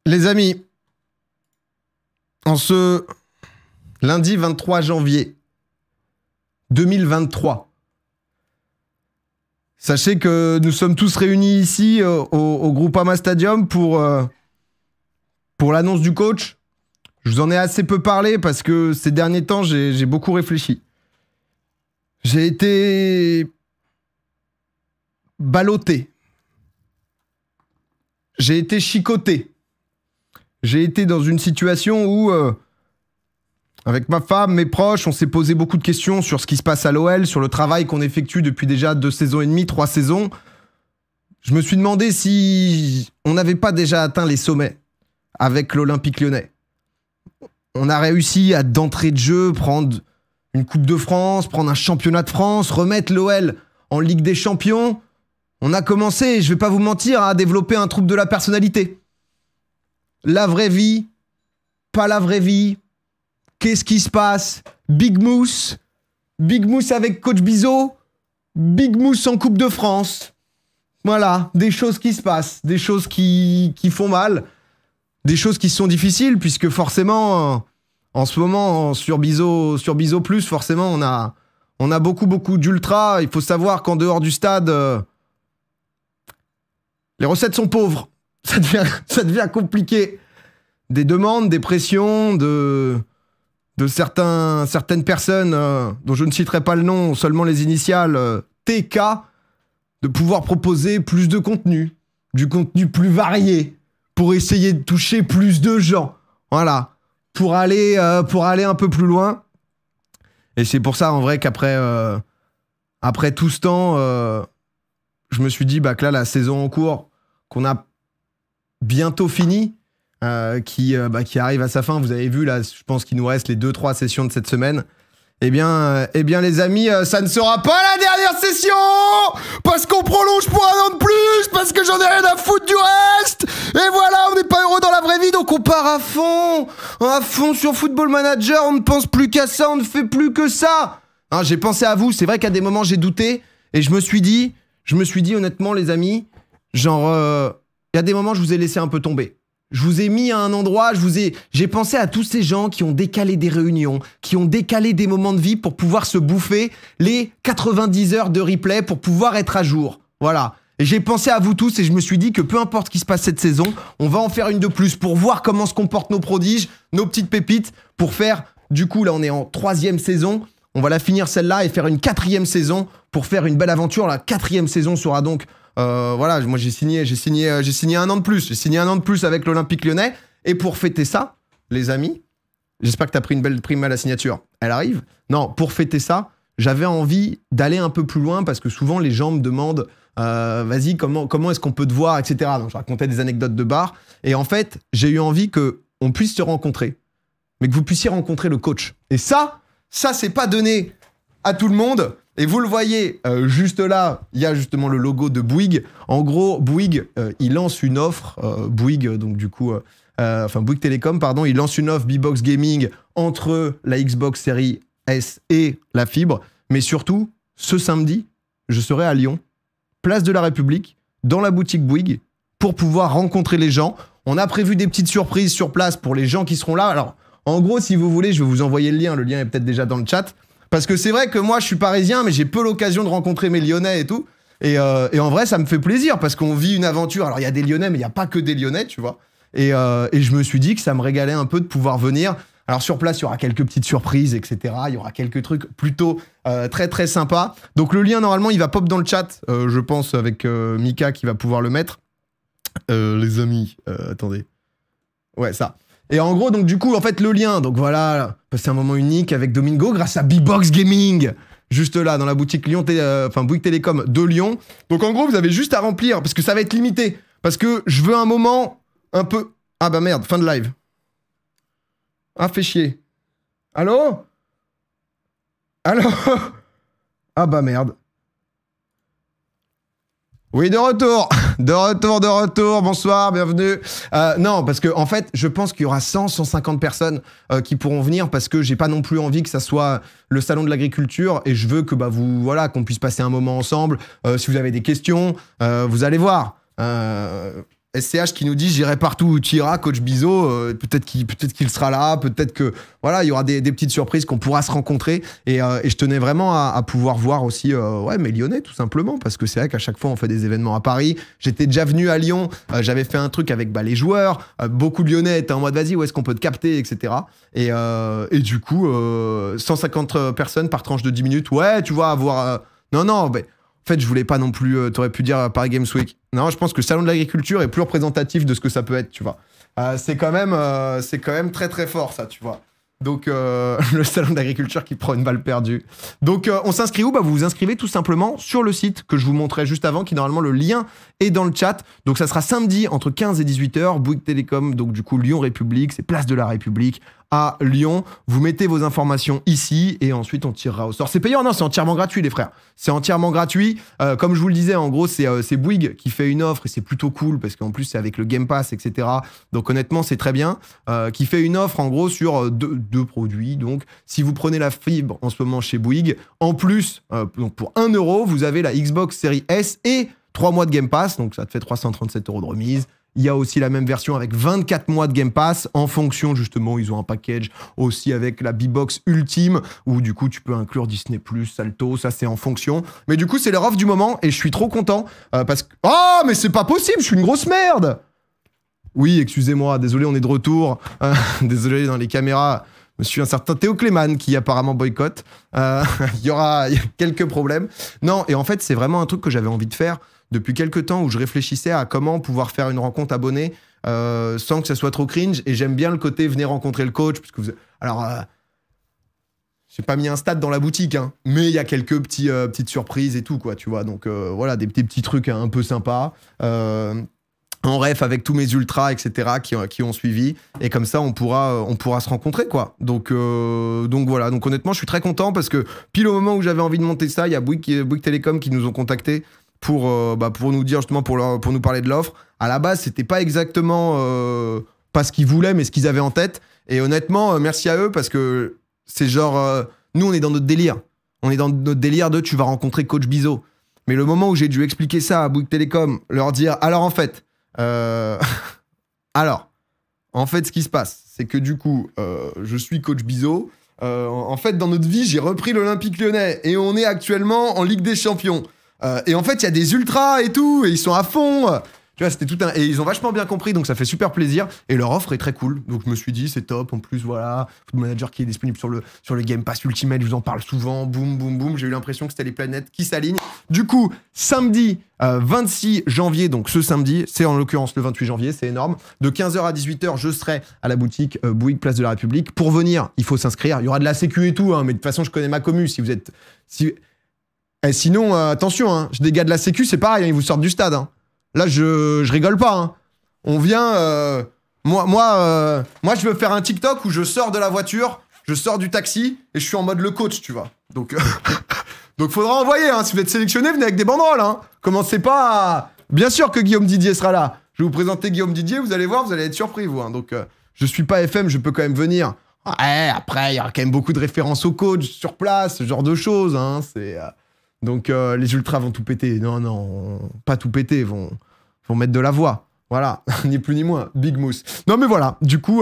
Les amis, en ce lundi 23 janvier 2023, sachez que nous sommes tous réunis ici au Groupama Stadium pour l'annonce du coach. Je vous en ai assez peu parlé parce que ces derniers temps, j'ai beaucoup réfléchi. J'ai été ballotté. J'ai été chicoté. J'ai été dans une situation où, avec ma femme, mes proches, on s'est posé beaucoup de questions sur ce qui se passe à l'OL, sur le travail qu'on effectue depuis déjà 2 saisons et demie, 3 saisons. Je me suis demandé si on n'avait pas déjà atteint les sommets avec l'Olympique Lyonnais. On a réussi à, d'entrée de jeu, prendre une Coupe de France, prendre un championnat de France, remettre l'OL en Ligue des Champions. On a commencé, je vais pas vous mentir, à développer un trouble de la personnalité. La vraie vie, pas la vraie vie. Qu'est-ce qui se passe? Big Mousse avec Coach Bizot, Big Mousse en Coupe de France. Voilà, des choses qui se passent, des choses qui font mal, des choses qui sont difficiles, puisque forcément, en ce moment, sur Bizot Plus, forcément, on a beaucoup d'ultra. Il faut savoir qu'en dehors du stade, les recettes sont pauvres. Ça devient compliqué. Des demandes, des pressions de certaines personnes dont je ne citerai pas le nom, seulement les initiales TK, de pouvoir proposer plus de contenu, du contenu plus varié, pour essayer de toucher plus de gens. Voilà. Pour aller un peu plus loin. Et c'est pour ça, en vrai, qu'après après tout ce temps, je me suis dit que là, la saison en cours, qu'on a bientôt fini, qui arrive à sa fin. Vous avez vu, là, je pense qu'il nous reste les 2-3 sessions de cette semaine. Eh bien, les amis, ça ne sera pas la dernière session, parce qu'on prolonge pour 1 an de plus, parce que j'en ai rien à foutre du reste. Et voilà, on n'est pas heureux dans la vraie vie, donc on part à fond sur Football Manager. On ne pense plus qu'à ça, on ne fait plus que ça. Hein, j'ai pensé à vous. C'est vrai qu'à des moments j'ai douté, et je me suis dit honnêtement, les amis, genre, il y a des moments je vous ai laissé un peu tomber. Je vous ai mis à un endroit, j'ai pensé à tous ces gens qui ont décalé des réunions, qui ont décalé des moments de vie pour pouvoir se bouffer les 90 heures de replay pour pouvoir être à jour. Voilà. Et j'ai pensé à vous tous et je me suis dit que peu importe ce qui se passe cette saison, on va en faire une de plus pour voir comment se comportent nos prodiges, nos petites pépites, pour faire, du coup, là on est en 3e saison, on va la finir celle-là et faire une 4e saison pour faire une belle aventure. La 4e saison sera donc... voilà, moi j'ai signé 1 an de plus. J'ai signé 1 an de plus avec l'Olympique Lyonnais. Et pour fêter ça, les amis, j'espère que t'as pris une belle prime à la signature. Elle arrive. Non, pour fêter ça, j'avais envie d'aller un peu plus loin parce que souvent les gens me demandent vas-y, comment est-ce qu'on peut te voir, etc. Donc je racontais des anecdotes de bar. Et en fait, j'ai eu envie qu'on puisse se rencontrer, mais que vous puissiez rencontrer le coach. Et ça c'est pas donné à tout le monde. Et vous le voyez, juste là, il y a justement le logo de Bouygues. En gros, Bouygues, il lance une offre. Bouygues, donc du coup... Bouygues Télécom, pardon. Il lance une offre B-Box Gaming entre la Xbox Series S et la fibre. Mais surtout, ce samedi, je serai à Lyon, place de la République, dans la boutique Bouygues, pour pouvoir rencontrer les gens. On a prévu des petites surprises sur place pour les gens qui seront là. Alors, en gros, si vous voulez, je vais vous envoyer le lien. Le lien est peut-être déjà dans le chat. Parce que c'est vrai que moi, je suis parisien, mais j'ai peu l'occasion de rencontrer mes Lyonnais et tout. Et en vrai, ça me fait plaisir parce qu'on vit une aventure. Alors, il y a des Lyonnais, mais il n'y a pas que des Lyonnais, tu vois. Et je me suis dit que ça me régalait un peu de pouvoir venir. Alors, sur place, il y aura quelques petites surprises, etc. Il y aura quelques trucs plutôt très, très sympas. Donc, le lien, normalement, il va pop dans le chat, je pense, avec Mika qui va pouvoir le mettre. Les amis, attendez. Ouais, ça. Et en gros, donc du coup, en fait, le lien, donc voilà, c'est un moment unique avec Domingo grâce à B-Box Gaming, juste là, dans la boutique Bouygues Télécom de Lyon. Donc en gros, vous avez juste à remplir, parce que ça va être limité, parce que je veux un moment un peu... Ah bah merde, fin de live. Ah, fait chier. Allô? Ah bah merde. Oui, de retour, bonsoir, bienvenue. Non, parce que en fait, je pense qu'il y aura 150 personnes qui pourront venir parce que j'ai pas non plus envie que ça soit le salon de l'agriculture et je veux que qu'on puisse passer un moment ensemble. Si vous avez des questions, vous allez voir. SCH qui nous dit j'irai partout où tu iras, coach Bizot. Peut-être qu'il sera là, peut-être que voilà, il y aura des petites surprises qu'on pourra se rencontrer. Et je tenais vraiment à pouvoir voir aussi mes Lyonnais tout simplement, parce que c'est vrai qu'à chaque fois on fait des événements à Paris. J'étais déjà venu à Lyon, j'avais fait un truc avec les joueurs. Beaucoup de Lyonnais étaient en mode vas-y, où est-ce qu'on peut te capter, etc. Et du coup 150 personnes par tranche de 10 minutes. Ouais, tu vois, avoir non, mais en fait, je voulais pas non plus, t'aurais pu dire Paris Games Week. Non, je pense que le salon de l'agriculture est plus représentatif de ce que ça peut être, tu vois. C'est quand même très très fort, ça, tu vois. Donc, le salon de l'agriculture qui prend une balle perdue. Donc, on s'inscrit où? Bah, vous vous inscrivez tout simplement sur le site que je vous montrais juste avant, qui normalement, le lien est dans le chat. Donc, ça sera samedi entre 15 et 18h, Bouygues Télécom, donc du coup, Lyon République, c'est Place de la République à Lyon. Vous mettez vos informations ici et ensuite on tirera au sort. C'est payant? Non, c'est entièrement gratuit, les frères. C'est entièrement gratuit. Comme je vous le disais, en gros, c'est Bouygues qui fait une offre et c'est plutôt cool parce qu'en plus, c'est avec le Game Pass, etc. Donc honnêtement, c'est très bien. Qui fait une offre en gros sur deux produits. Donc, si vous prenez la fibre en ce moment chez Bouygues, en plus, donc pour 1 euro, vous avez la Xbox Series S et 3 mois de Game Pass. Donc, ça te fait 337 € de remise. Il y a aussi la même version avec 24 mois de Game Pass en fonction, justement, ils ont un package aussi avec la B-Box Ultime où du coup tu peux inclure Disney+, Salto, ça c'est en fonction. Mais du coup c'est leur offre du moment et je suis trop content parce que... Oh mais c'est pas possible, je suis une grosse merde. Oui, excusez-moi, désolé, on est de retour. Désolé dans les caméras. Monsieur un certain Théo Clément qui apparemment boycotte. Il y a quelques problèmes. Non, et en fait c'est vraiment un truc que j'avais envie de faire depuis quelques temps où je réfléchissais à comment pouvoir faire une rencontre abonnée sans que ça soit trop cringe. Et j'aime bien le côté venez rencontrer le coach. Parce que alors, j'ai pas mis un stade dans la boutique, hein, mais il y a quelques petites surprises et tout, quoi, tu vois. Donc voilà, des petits trucs un peu sympas. En ref avec tous mes ultras, etc., qui ont suivi. Et comme ça, on pourra se rencontrer, quoi. Donc voilà. Donc honnêtement, je suis très content parce que pile au moment où j'avais envie de monter ça, il y a Bouygues Télécom qui nous ont contactés pour nous dire justement, pour nous parler de l'offre. À la base, c'était pas exactement pas ce qu'ils voulaient, mais ce qu'ils avaient en tête. Et honnêtement, merci à eux parce que c'est genre, nous, on est dans notre délire. On est dans notre délire de tu vas rencontrer Coach Bizot. Mais le moment où j'ai dû expliquer ça à Bouygues Télécom, leur dire, alors en fait, ce qui se passe, c'est que du coup, je suis Coach Bizot. En fait, dans notre vie, j'ai repris l'Olympique Lyonnais et on est actuellement en Ligue des Champions. Et en fait, il y a des ultras et tout, et ils sont à fond. Tu vois, c'était tout un... Et ils ont vachement bien compris, donc ça fait super plaisir. Et leur offre est très cool. Donc je me suis dit, c'est top. En plus, voilà, Football Manager qui est disponible sur le Game Pass Ultimate, je vous en parle souvent. Boum, boum, boum. J'ai eu l'impression que c'était les planètes qui s'alignent. Du coup, samedi 26 janvier, donc ce samedi, c'est en l'occurrence le 28 janvier, c'est énorme. De 15h à 18h, je serai à la boutique Bouygues, Place de la République. Pour venir, il faut s'inscrire. Il y aura de la sécu et tout, hein, mais de toute façon, je connais ma commu. Si vous êtes... Et sinon, attention, hein, des gars de la sécu, c'est pareil, hein, ils vous sortent du stade. Hein. Là, je rigole pas. Hein. On vient... Moi, je veux faire un TikTok où je sors de la voiture, je sors du taxi et je suis en mode le coach, tu vois. Donc, donc faudra envoyer. Hein. Si vous êtes sélectionné, venez avec des banderoles. Hein. Commencez pas à... Bien sûr que Guillaume Didier sera là. Je vais vous présenter Guillaume Didier, vous allez voir, vous allez être surpris, vous. Hein. Donc, je suis pas FM, je peux quand même venir. Ouais, après, il y aura quand même beaucoup de références au coach sur place, ce genre de choses. Hein. C'est... Donc les ultras vont tout péter. Non, pas tout péter, vont mettre de la voix. Voilà, ni plus ni moins, Big Mousse. Non mais voilà, du coup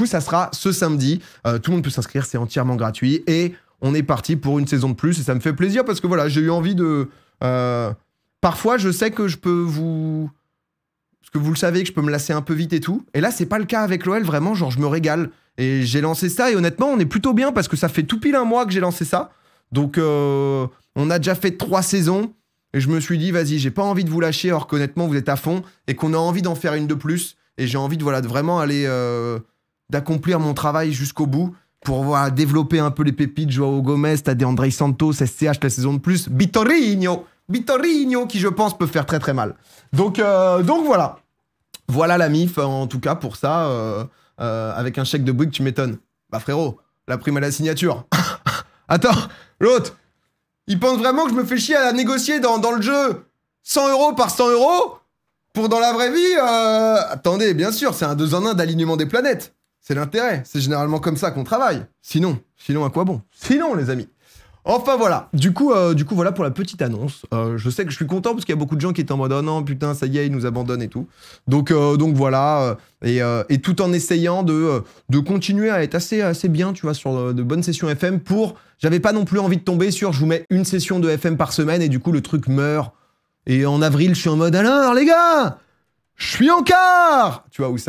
ça sera ce samedi. Tout le monde peut s'inscrire, c'est entièrement gratuit. Et on est parti pour une saison de plus. Et ça me fait plaisir parce que voilà, j'ai eu envie de... Parfois, je sais que je peux vous... Parce que vous le savez, que je peux me lasser un peu vite et tout. Et là, c'est pas le cas avec l'OL, vraiment, genre je me régale. Et j'ai lancé ça et honnêtement, on est plutôt bien parce que ça fait tout pile un mois que j'ai lancé ça. Donc... on a déjà fait 3 saisons et je me suis dit, vas-y, j'ai pas envie de vous lâcher alors qu'honnêtement, vous êtes à fond et qu'on a envie d'en faire une de plus. Et j'ai envie de vraiment aller, d'accomplir mon travail jusqu'au bout pour développer un peu les pépites. Joao Gomez, t'as des André Santos, SCH la saison de plus, Vitorino qui je pense peut faire très très mal. Donc voilà. Voilà la mif en tout cas pour ça. Avec un chèque de Bouygues, tu m'étonnes. Bah frérot, la prime à la signature. Attends, l'autre. Il pense vraiment que je me fais chier à négocier dans le jeu 100 € par 100 € pour dans la vraie vie. Attendez, bien sûr, c'est un 2 en 1 d'alignement des planètes. C'est l'intérêt. C'est généralement comme ça qu'on travaille. Sinon, à quoi bon? Sinon, les amis. Enfin voilà, du coup voilà pour la petite annonce. Je sais que je suis content parce qu'il y a beaucoup de gens qui étaient en mode oh non putain ça y est il nous abandonne et tout. Donc voilà et tout en essayant de continuer à être assez bien tu vois sur de bonnes sessions FM pour j'avais pas non plus envie de tomber sur je vous mets une session de FM par semaine et du coup le truc meurt et en avril je suis en mode alors les gars je suis en quart tu vois où c'est